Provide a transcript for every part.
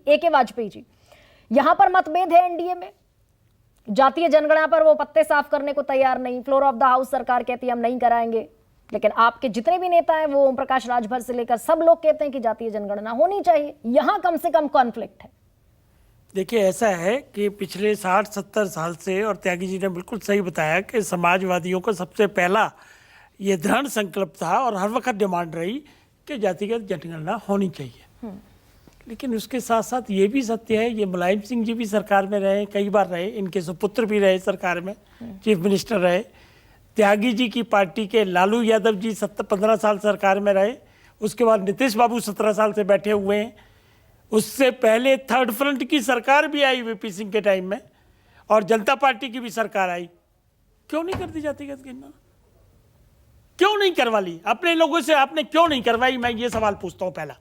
A K. Vajpayee ji, यहां पर मतभेद है एनडीए में। जातीय जनगणना पर वो पत्ते साफ करने को तैयार नहीं, फ्लोर ऑफ द हाउस सरकार कहती है हम नहीं कराएंगे, लेकिन आपके जितने भी नेता हैं वो ओम प्रकाश राजभर से लेकर सब लोग कहते हैं कि जातीय जनगणना होनी चाहिए। यहां कम से कम कॉन्फ्लिक्ट है। देखिए, ऐसा है कि पिछले 60-70 साल से, और त्यागी जी ने बिल्कुल सही बताया कि समाजवादियों का सबसे पहला ये दृढ़ संकल्प था और हर वक्त डिमांड रही कि जातिगत जनगणना होनी चाहिए। लेकिन उसके साथ साथ ये भी सत्य है, ये मुलायम सिंह जी भी सरकार में रहे, कई बार रहे, इनके सुपुत्र भी रहे सरकार में, चीफ मिनिस्टर रहे। त्यागी जी की पार्टी के लालू यादव जी 15 साल सरकार में रहे। उसके बाद नीतीश बाबू 17 साल से बैठे हुए हैं। उससे पहले थर्ड फ्रंट की सरकार भी आई वीपी सिंह के टाइम में, और जनता पार्टी की भी सरकार आई। क्यों नहीं कर दी जातिगत गणना? क्यों नहीं करवा ली? अपने लोगों से आपने क्यों नहीं करवाई? मैं ये सवाल पूछता हूं। पहला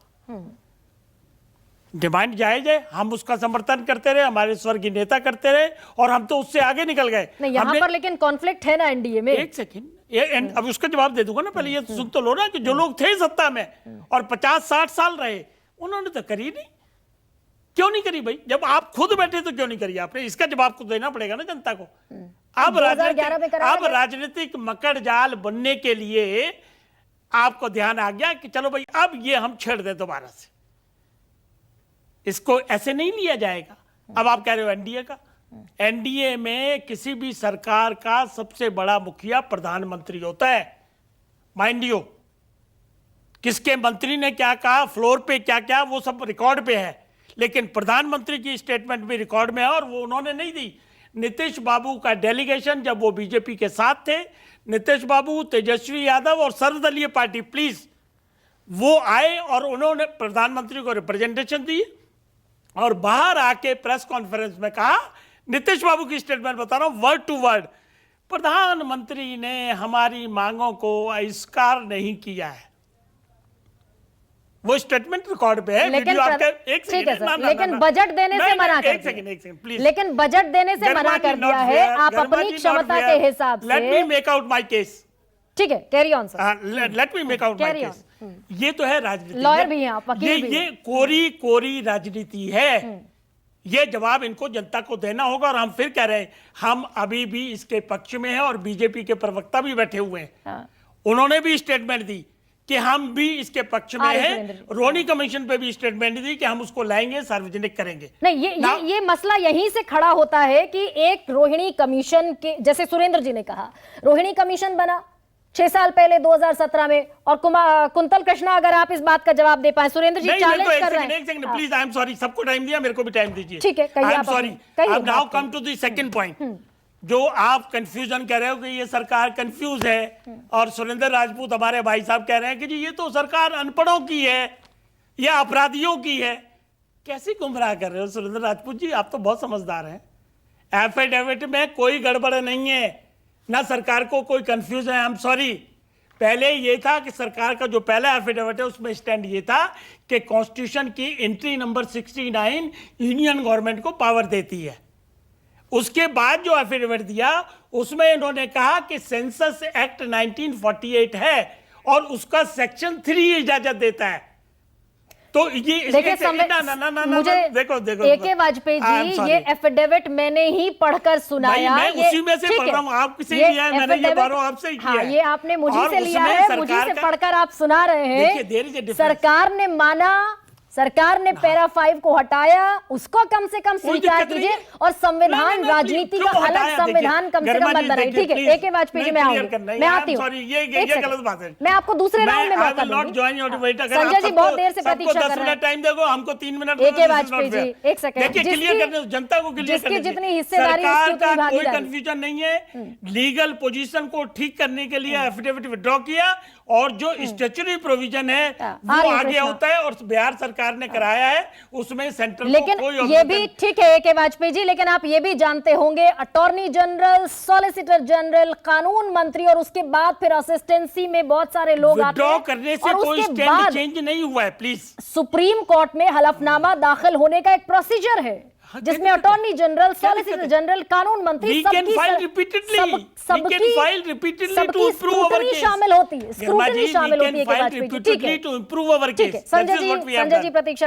डिमांड जायज है, हम उसका समर्थन करते रहे, हमारे स्वर्गीय नेता करते रहे, और हम तो उससे आगे निकल गए। यहाँ पर लेकिन कॉन्फ्लिक्ट है ना एनडीए में। एक सेकंड, अब उसका जवाब दे दूंगा ना, पहले ये सुन तो लो ना कि जो लोग थे सत्ता में और 50-60 साल रहे, उन्होंने तो करी नहीं। क्यों नहीं करी भाई? जब आप खुद बैठे तो क्यों नहीं करी आपने? इसका जवाब को देना पड़ेगा ना जनता को। अब राजनीतिक मकड़ जाल बनने के लिए आपको ध्यान आ गया कि चलो भाई अब ये हम छेड़ दें दोबारा से, इसको ऐसे नहीं लिया जाएगा। अब आप कह रहे हो एनडीए का, एनडीए में किसी भी सरकार का सबसे बड़ा मुखिया प्रधानमंत्री होता है। माइंड यू, किसके मंत्री ने क्या कहा, फ्लोर पे क्या क्या, वो सब रिकॉर्ड पे है, लेकिन प्रधानमंत्री की स्टेटमेंट भी रिकॉर्ड में है, और वो उन्होंने नहीं दी। नीतीश बाबू का डेलीगेशन, जब वो बीजेपी के साथ थे, नीतीश बाबू, तेजस्वी यादव और सर्वदलीय पार्टी प्लीज, वो आए और उन्होंने प्रधानमंत्री को रिप्रेजेंटेशन दी और बाहर आके प्रेस कॉन्फ्रेंस में कहा, नीतीश बाबू की स्टेटमेंट बता रहा हूं वर्ड टू वर्ड, प्रधानमंत्री ने हमारी मांगों को अस्वीकार नहीं किया है। वो स्टेटमेंट रिकॉर्ड पे है। लेकिन एक सेकंड, लेकिन बजट देने से मना कर दिया। एक सेकंड प्लीज। लेकिन बजट देने से मना कर दिया है। आप अपनी क्षमता के हिसाब से। Let me make out my case. ठीक है, carry on sir. Let me make out my case. ये तो है राजनीति, लॉयर भी हैं आप, वकील भी। ये कोरी राजनीति है। ये जवाब इनको जनता को देना होगा, और हम फिर कह रहे हैं हम अभी भी इसके पक्ष में हैं, और बीजेपी के प्रवक्ता भी बैठे हुए हैं, उन्होंने भी स्टेटमेंट दी कि हम भी इसके पक्ष में हैं। रोहिणी कमीशन पे भी स्टेटमेंट दी कि हम उसको लाएंगे, सार्वजनिक करेंगे। नहीं, ये मसला यहीं से खड़ा होता है कि एक रोहिणी कमीशन के, जैसे सुरेंद्र जी ने कहा, रोहिणी कमीशन बना 6 साल पहले 2017 में, और कुंतल कृष्णा, अगर आप इस बात का जवाब दे पाए। सुरेंद्र जी चैलेंज कर रहे हैं। एक second please, I am sorry, सबको टाइम दिया, मेरे को भी टाइम दीजिए। ठीक है, I am sorry. Now come to the second point. जो आप कंफ्यूजन कह रहे हो कि ये सरकार कंफ्यूज है, और सुरेंद्र राजपूत हमारे भाई साहब कह रहे हैं कि जी ये तो सरकार अनपढ़ों की है या अपराधियों की है। कैसे गुमराह कर रहे हो सुरेंद्र राजपूत जी? आप तो बहुत समझदार हैं। एफिडेविट में कोई गड़बड़ नहीं है, ना सरकार को कोई कंफ्यूज है। I am sorry. पहले ये था कि सरकार का जो पहला एफिडेविट है उसमें स्टैंड ये था कि कॉन्स्टिट्यूशन की एंट्री नंबर 69 यूनियन गवर्नमेंट को पावर देती है। उसके बाद जो एफिडेविट दिया उसमें इन्होंने कहा कि सेंसस एक्ट 1948 है और उसका सेक्शन 3 इजाजत देता है। तो ये मुझे देखो ए.के. वाजपेयी जी, ये एफिडेविट मैंने ही पढ़कर सुनाया। मैं उसी में से पढ़ रहा हूं, आपसे लिया है मैंने, ये बारों आपसे ही किया है। ये आपने मुझे से लिया है, मुझे से पढ़कर आप सुना रहे हैं। सरकार ने माना, सरकार ने पैरा 5 को हटाया, उसको कम से कम स्वीकार कीजिए, और संविधान राजनीति का अलग संविधान कम से कम बंद रहे। ठीक है, ए.के. वाजपेयी जी, मैं आती हूँ। गलत बात है। मैं आपको दूसरे राउंड में मौका दूंगी। संजय जी बहुत देर से प्रतीक्षा कर रहे हैं। टाइम देखो, हमको 3 मिनट। ए.के. वाजपेयी जी, एक सेकंड, क्लियर करने दो, जनता को क्लियर करने दो। जितनी हिस्सेदारी, सरकार का कोई कंफ्यूजन नहीं है। लीगल पोजीशन को ठीक करने के लिए एफिडेविट विड्रॉ किया, और जो स्टैट्यूटरी प्रोविजन है वो आगे होता है, और बिहार सरकार ने कराया है, उसमें सेंट्रल लेकिन ये भी ठीक है ए.के. वाजपेयी जी, लेकिन आप ये भी जानते होंगे अटॉर्नी जनरल, सॉलिसिटर जनरल, कानून मंत्री, और उसके बाद फिर असिस्टेंसी में बहुत सारे लोग आते हैं, करने से कोई स्टैंड चेंज नहीं हुआ है। प्लीज, सुप्रीम कोर्ट में हलफनामा दाखिल होने का एक प्रोसीजर है, जिसमें अटॉर्नी जनरल, सॉलिसिटर जनरल, कानून मंत्री सबकी शामिल होती है, स्क्रूटनी शामिल होती है। संजय जी प्रतीक्षा